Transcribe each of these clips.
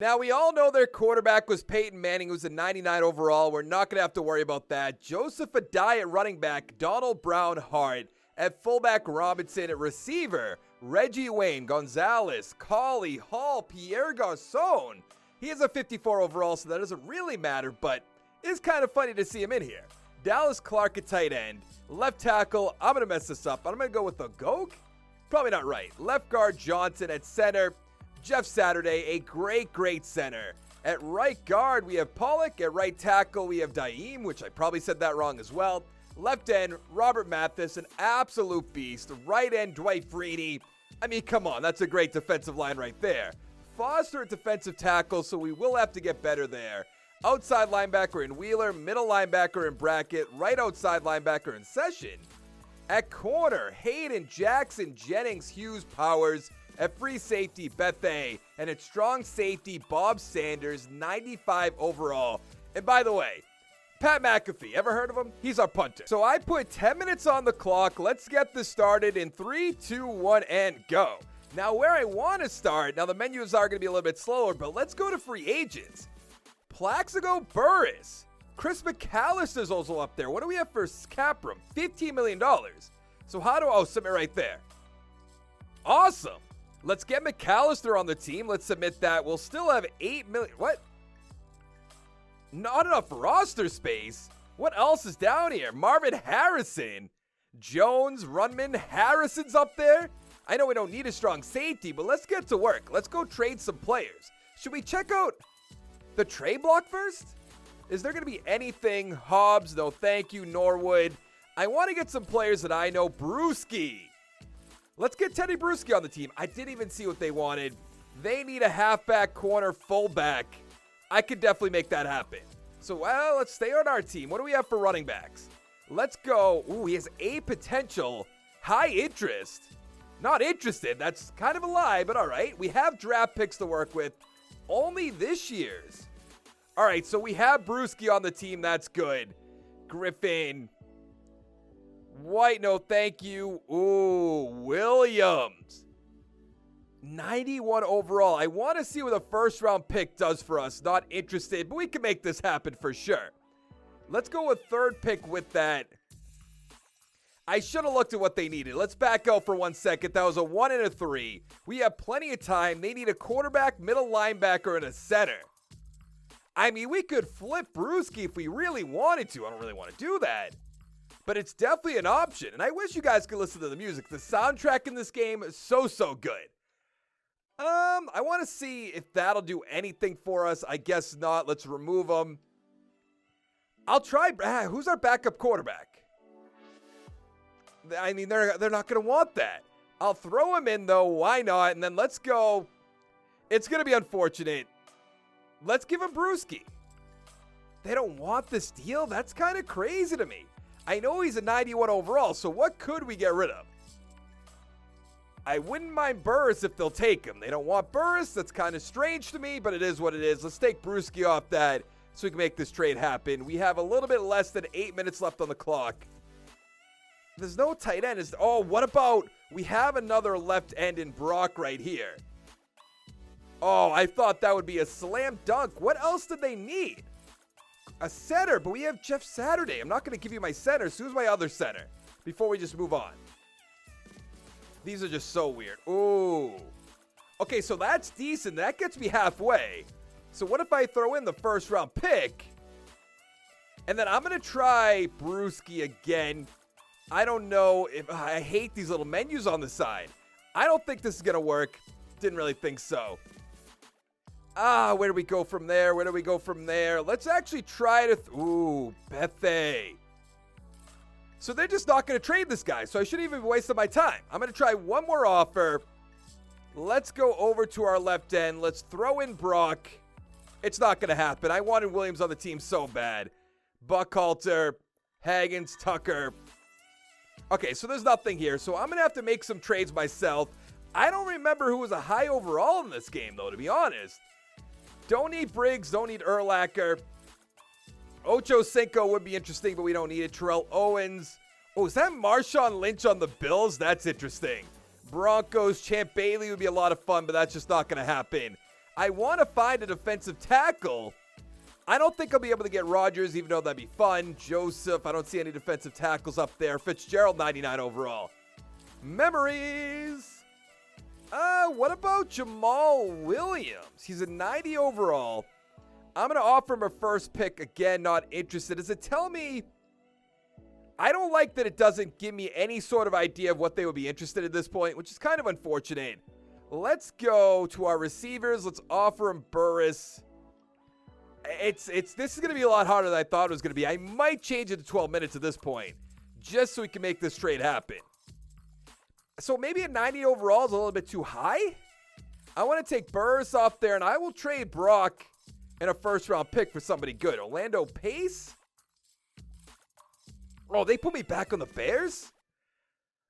Now, we all know their quarterback was Peyton Manning, who's a 99 overall. We're not going to have to worry about that. Joseph Adai at running back, Donald Brown Hart. At fullback, Robinson. At receiver, Reggie Wayne, Gonzalez, Cauley, Hall, Pierre Garcon. He is a 54 overall, so that doesn't really matter, but it's kind of funny to see him in here. Dallas Clark at tight end. Left tackle, I'm going to mess this up. I'm going to go with the Gog? Probably not right. Left guard, Johnson. At center, Jeff Saturday, a great center. At right guard, we have Pollock. At right tackle, we have Daim, which I probably said that wrong as well. Left end, Robert Mathis, an absolute beast. Right end, Dwight Freeney. I mean, come on, that's a great defensive line right there. Foster at defensive tackle, so we will have to get better there. Outside linebacker in Wheeler, middle linebacker in Brackett, right outside linebacker in Session. At corner, Hayden, Jackson, Jennings, Hughes, Powers. At free safety, Bethay. And at strong safety, Bob Sanders, 95 overall. And by the way, Pat McAfee, ever heard of him? He's our punter. So I put 10 minutes on the clock. Let's get this started in 3, 2, 1, and go. Now, where I want to start, now the menus are going to be a little bit slower, but let's go to free agents. Plaxico Burress. Chris McAllister's also up there. What do we have for cap room? $15 million. So submit right there. Awesome. Let's get McAllister on the team. Let's submit that. We'll still have $8 million. What? Not enough roster space. What else is down here? Marvin Harrison. Jones, Runman, Harrison's up there. I know we don't need a strong safety, but let's get to work. Let's go trade some players. Should we check out the trade block first? Is there going to be anything? Hobbs, no thank you. Norwood. I want to get some players that I know. Bruschi. Let's get Teddy Bruschi on the team. I didn't even see what they wanted. They need a halfback, corner, fullback. I could definitely make that happen. So, let's stay on our team. What do we have for running backs? Let's go. Ooh, he has a potential high interest. Not interested. That's kind of a lie, but all right. We have draft picks to work with. Only this year's. All right, so we have Bruschi on the team. That's good. Griffin. White, no thank you. Ooh, Williams. 91 overall. I want to see what a first-round pick does for us. Not interested, but we can make this happen for sure. Let's go with third pick with that. I should have looked at what they needed. Let's back out for 1 second. That was a 1 and a 3. We have plenty of time. They need a quarterback, middle linebacker, and a center. I mean, we could flip Bruschi if we really wanted to. I don't really want to do that. But it's definitely an option. And I wish you guys could listen to the music. The soundtrack in this game is so good. I want to see if that'll do anything for us. I guess not. Let's remove him. I'll try. Who's our backup quarterback? I mean, they're not going to want that. I'll throw him in, though. Why not? And then let's go. It's going to be unfortunate. Let's give him Bruschi. They don't want this deal? That's kind of crazy to me. I know he's a 91 overall, so what could we get rid of? I wouldn't mind Burris if they'll take him. They don't want Burris. That's kind of strange to me, but it is what it is. Let's take Bruschi off that so we can make this trade happen. We have a little bit less than 8 minutes left on the clock. There's no tight end. What about we have another left end in Brock right here? Oh, I thought that would be a slam dunk. What else did they need? A center, but we have Jeff Saturday. I'm not going to give you my center. So who's my other center? Before we just move on. These are just so weird. Ooh. Okay, so that's decent. That gets me halfway. So what if I throw in the first round pick? And then I'm going to try Bruschi again. I don't know if I hate these little menus on the side. I don't think this is going to work. Didn't really think so. Where do we go from there? Where do we go from there? Let's actually try to... Ooh, Bethay. So they're just not going to trade this guy, so I shouldn't even be wasting my time. I'm going to try one more offer. Let's go over to our left end. Let's throw in Brock. It's not going to happen. I wanted Williams on the team so bad. Buckhalter, Haggins, Tucker. Okay, so there's nothing here, so I'm going to have to make some trades myself. I don't remember who was a high overall in this game, though, to be honest. Don't need Briggs, don't need Urlacher. Ocho Cinco would be interesting, but we don't need it. Terrell Owens. Oh, is that Marshawn Lynch on the Bills? That's interesting. Broncos, Champ Bailey would be a lot of fun, but that's just not going to happen. I want to find a defensive tackle. I don't think I'll be able to get Rodgers, even though that'd be fun. Joseph, I don't see any defensive tackles up there. Fitzgerald, 99 overall. Memories. What about Jamal Williams? He's a 90 overall. I'm going to offer him a first pick. Again, not interested. Does it tell me? I don't like that it doesn't give me any sort of idea of what they would be interested in at this point, which is kind of unfortunate. Let's go to our receivers. Let's offer him Burris. This is going to be a lot harder than I thought it was going to be. I might change it to 12 minutes at this point, just so we can make this trade happen. So maybe a 90 overall is a little bit too high. I want to take Burris off there, and I will trade Brock and a first-round pick for somebody good. Orlando Pace? Oh, they put me back on the Bears?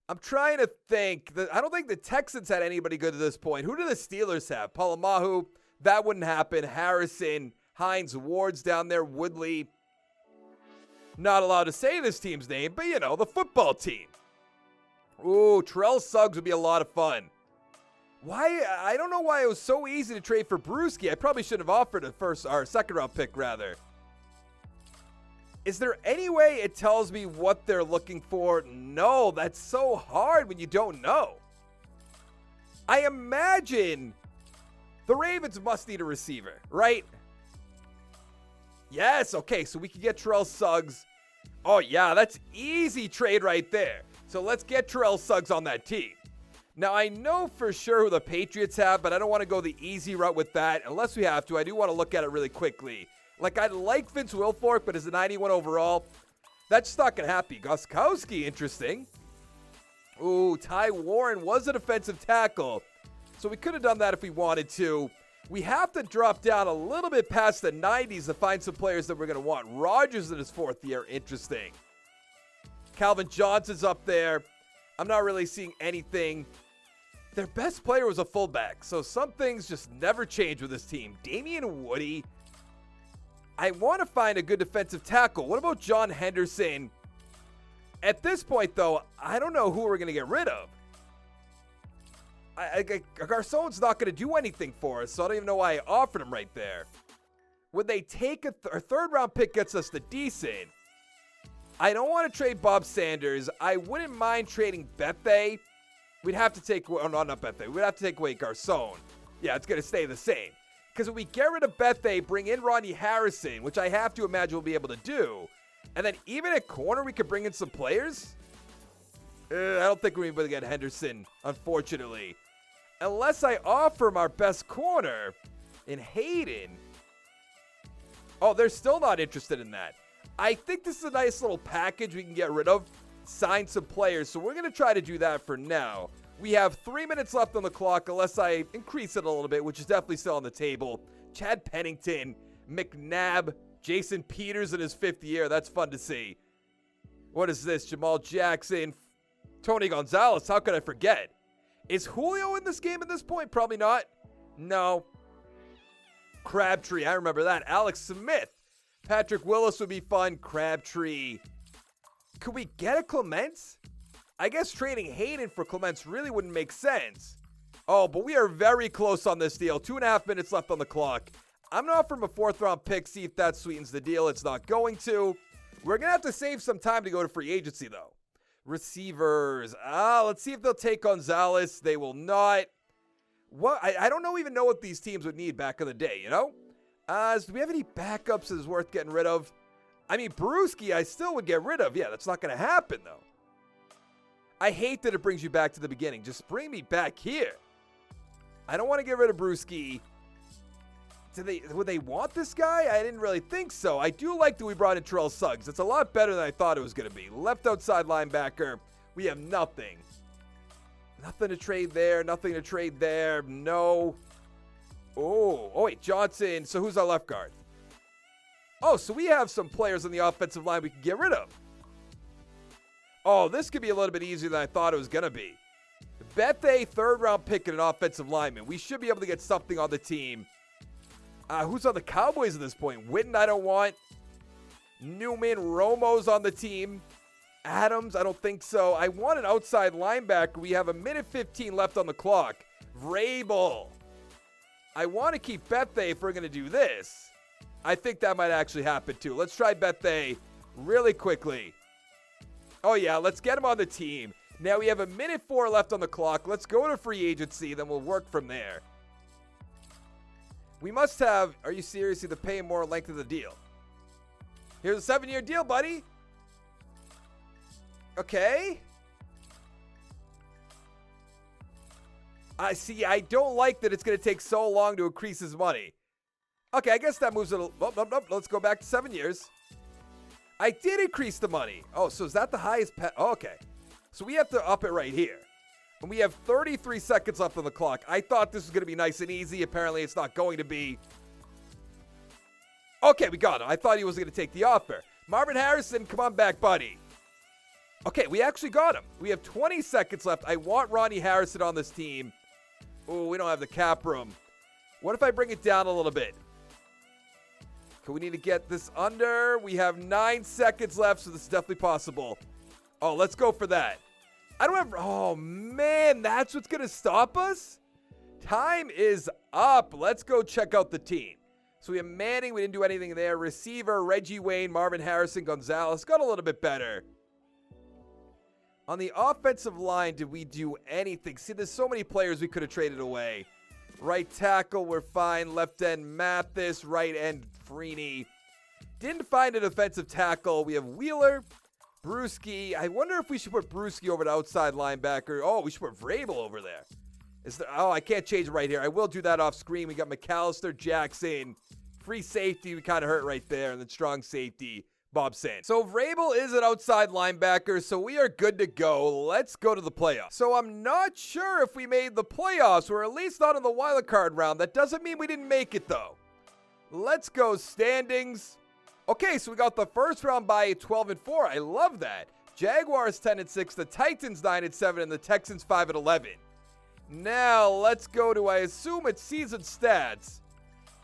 I'm trying to think. I don't think the Texans had anybody good at this point. Who do the Steelers have? Palamahu? That wouldn't happen. Harrison, Hines, Ward's down there. Woodley. Not allowed to say this team's name, but you know, the football team. Ooh, Terrell Suggs would be a lot of fun. Why? I don't know why it was so easy to trade for Brewski. I probably should have offered a first or second round pick rather. Is there any way it tells me what they're looking for? No, that's so hard when you don't know. I imagine the Ravens must need a receiver, right? Yes, okay, so we can get Terrell Suggs. Oh yeah, that's easy trade right there. So let's get Terrell Suggs on that team. Now, I know for sure who the Patriots have, but I don't want to go the easy route with that. Unless we have to, I do want to look at it really quickly. Like, I like Vince Wilfork, but as a 91 overall, that's just not going to happen. Gostkowski, interesting. Ooh, Ty Warren was a defensive tackle. So we could have done that if we wanted to. We have to drop down a little bit past the 90s to find some players that we're going to want. Rodgers in his fourth year, interesting. Calvin Johnson's up there. I'm not really seeing anything. Their best player was a fullback, so some things just never change with this team. Damian Woody. I want to find a good defensive tackle. What about John Henderson? At this point, though, I don't know who we're going to get rid of. Garcon's not going to do anything for us, so I don't even know why I offered him right there. Would they take a third-round pick gets us the decent? I don't want to trade Bob Sanders. I wouldn't mind trading Bethe. We'd have to take, oh, no, not Bethe. We'd have to take away Garcon. Yeah, it's going to stay the same. Because if we get rid of Bethe, bring in Ronnie Harrison, which I have to imagine we'll be able to do, and then even at corner, we could bring in some players. I don't think we're able to get Henderson, unfortunately. Unless I offer him our best corner in Hayden. Oh, they're still not interested in that. I think this is a nice little package we can get rid of. Sign some players. So we're going to try to do that for now. We have 3 minutes left on the clock unless I increase it a little bit, which is definitely still on the table. Chad Pennington, McNabb, Jason Peters in his fifth year. That's fun to see. What is this? Jamal Jackson, Tony Gonzalez. How could I forget? Is Julio in this game at this point? Probably not. No. Crabtree. I remember that. Alex Smith. Patrick Willis would be fun. Crabtree. Could we get a Clements? I guess trading Hayden for Clements really wouldn't make sense. Oh, but we are very close on this deal. 2.5 minutes left on the clock. I'm going to offer him a fourth-round pick, see if that sweetens the deal. It's not going to. We're going to have to save some time to go to free agency, though. Receivers. Let's see if they'll take Gonzalez. They will not. What? I don't even know what these teams would need back in the day, you know? Do we have any backups that is worth getting rid of? I mean, Brewski, I still would get rid of. Yeah, that's not going to happen, though. I hate that it brings you back to the beginning. Just bring me back here. I don't want to get rid of Brewski. Would they want this guy? I didn't really think so. I do like that we brought in Terrell Suggs. It's a lot better than I thought it was going to be. Left outside linebacker. We have nothing. Nothing to trade there. Nothing to trade there. No. Oh, wait, Johnson. So who's our left guard? Oh, so we have some players on the offensive line we can get rid of. Oh, this could be a little bit easier than I thought it was going to be. Bethe, third-round pick and an offensive lineman. We should be able to get something on the team. Who's on the Cowboys at this point? Witten, I don't want. Newman, Romo's on the team. Adams, I don't think so. I want an outside linebacker. We have 1:15 left on the clock. Vrabel. I want to keep Bethea if we're going to do this. I think that might actually happen too. Let's try Bethea really quickly. Oh yeah, let's get him on the team. Now we have 1:04 left on the clock. Let's go to free agency, then we'll work from there. We must have, are you serious, either pay more length of the deal? Here's a 7-year deal, buddy. Okay. I see. I don't like that it's going to take so long to increase his money. Okay, I guess that moves it. Nope. Let's go back to 7 years. I did increase the money. Oh, so is that the highest? Oh, okay. So we have to up it right here. And we have 33 seconds left on the clock. I thought this was going to be nice and easy. Apparently, it's not going to be. Okay, we got him. I thought he was going to take the offer. Marvin Harrison, come on back, buddy. Okay, we actually got him. We have 20 seconds left. I want Ronnie Harrison on this team. Oh, we don't have the cap room. What if I bring it down a little bit? Okay, we need to get this under. We have 9 seconds left, so this is definitely possible. Oh, let's go for that. I don't have... Oh, man, that's what's going to stop us? Time is up. Let's go check out the team. So we have Manning. We didn't do anything there. Receiver, Reggie Wayne, Marvin Harrison, Gonzalez. Got a little bit better. On the offensive line, did we do anything? See, there's so many players we could have traded away. Right tackle, we're fine. Left end, Mathis. Right end, Freeney. Didn't find a defensive tackle. We have Wheeler, Brewski. I wonder if we should put Brewski over the outside linebacker. Oh, we should put Vrabel over there. Oh, I can't change it right here. I will do that off screen. We got McAllister, Jackson. Free safety, we kind of hurt right there. And then strong safety, Bob Sand. So Vrabel is an outside linebacker, so we are good to go. Let's go to the playoffs. So I'm not sure if we made the playoffs. We're at least not in the wild card round. That doesn't mean we didn't make it, though. Let's go standings. Okay, so we got the first round by 12-4. I love that. Jaguars 10-6, the Titans 9-7, and the Texans 5-11. Now, let's go to, I assume it's season stats.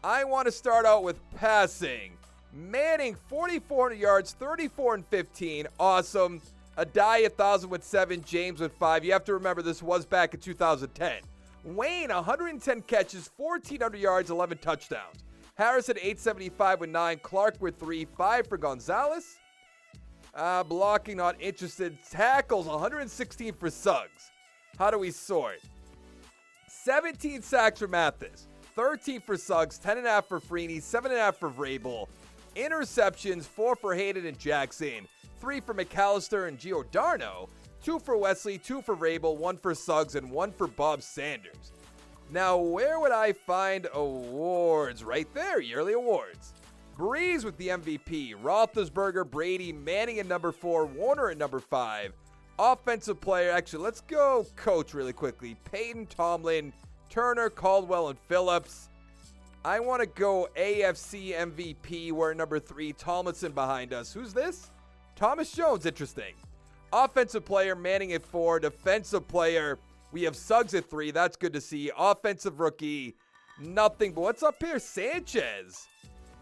I want to start out with passing. Manning, 4,400 yards, 34-15. Awesome. Adai, 1,000 with 7. James with 5. You have to remember this was back in 2010. Wayne, 110 catches, 1,400 yards, 11 touchdowns. Harrison, 875 with 9. Clark with 3. 5 for Gonzalez. Blocking, not interested. Tackles, 116 for Suggs. How do we sort? 17 sacks for Mathis. 13 for Suggs. 10.5 for Freeney. 7.5 for Vrabel. Interceptions, 4 for Hayden and Jackson. 3 for McAllister and Giordano. 2 for Wesley. 2 for Vrabel. 1 for Suggs. And 1 for Bob Sanders. Now, where would I find awards? Right there, yearly awards. Breeze with the MVP. Roethlisberger, Brady, Manning at number 4. Warner at number 5. Offensive player. Actually, let's go coach really quickly. Peyton, Tomlin, Turner, Caldwell, and Phillips. I want to go AFC MVP. We're at number 3. Tomlinson behind us. Who's this? Thomas Jones. Interesting. Offensive player, Manning at 4. Defensive player, we have Suggs at 3. That's good to see. Offensive rookie, nothing. But what's up here? Sanchez.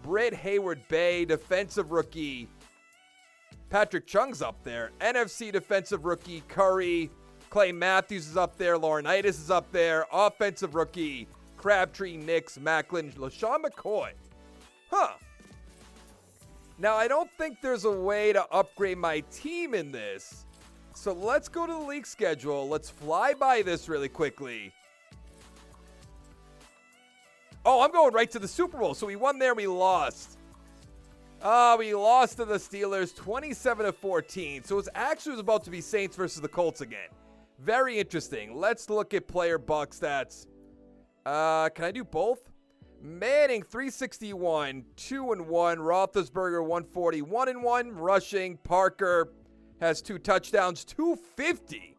Britt Hayward Bay. Defensive rookie, Patrick Chung's up there. NFC defensive rookie, Curry. Clay Matthews is up there. Laurinaitis is up there. Offensive rookie, Crabtree, Nix, Macklin, LaShawn McCoy. Huh. Now, I don't think there's a way to upgrade my team in this. So let's go to the league schedule. Let's fly by this really quickly. Oh, I'm going right to the Super Bowl. So we won there, we lost. We lost to the Steelers 27-14. So it was about to be Saints versus the Colts again. Very interesting. Let's look at player box stats. Can I do both? Manning 361, 2-1. Roethlisberger 140, 1-1. Rushing. Parker has 2 touchdowns, 250.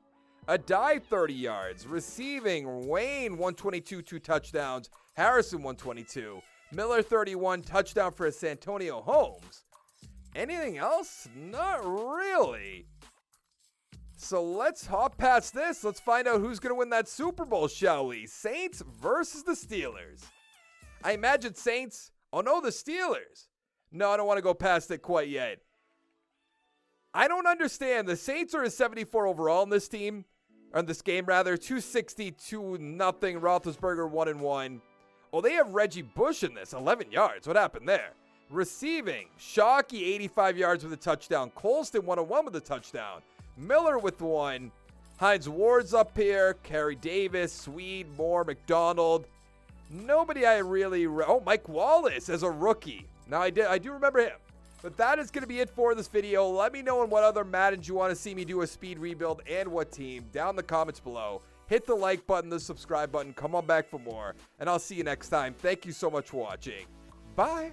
Adai 30 yards. Receiving, Wayne 122, 2 touchdowns. Harrison 122. Miller 31, touchdown for Santonio Holmes. Anything else? Not really. So let's hop past this. Let's find out who's going to win that Super Bowl, shall we? Saints versus the Steelers. I imagine Saints. Oh no, the Steelers. No, I don't want to go past it quite yet. I don't understand. The Saints are a 74 overall in this team. Or in this game, rather. 260-0. Roethlisberger 1-1. Oh, they have Reggie Bush in this. 11 yards. What happened there? Receiving. Shockey, 85 yards with a touchdown. Colston, 101 with a touchdown. Miller with one. Hines Ward's up here. Kerry Davis, Swede, Moore, McDonald. Nobody I really... Oh, Mike Wallace as a rookie. Now, I do remember him. But that is going to be it for this video. Let me know on what other Maddens you want to see me do a speed rebuild and what team. Down in the comments below. Hit the like button, the subscribe button. Come on back for more. And I'll see you next time. Thank you so much for watching. Bye.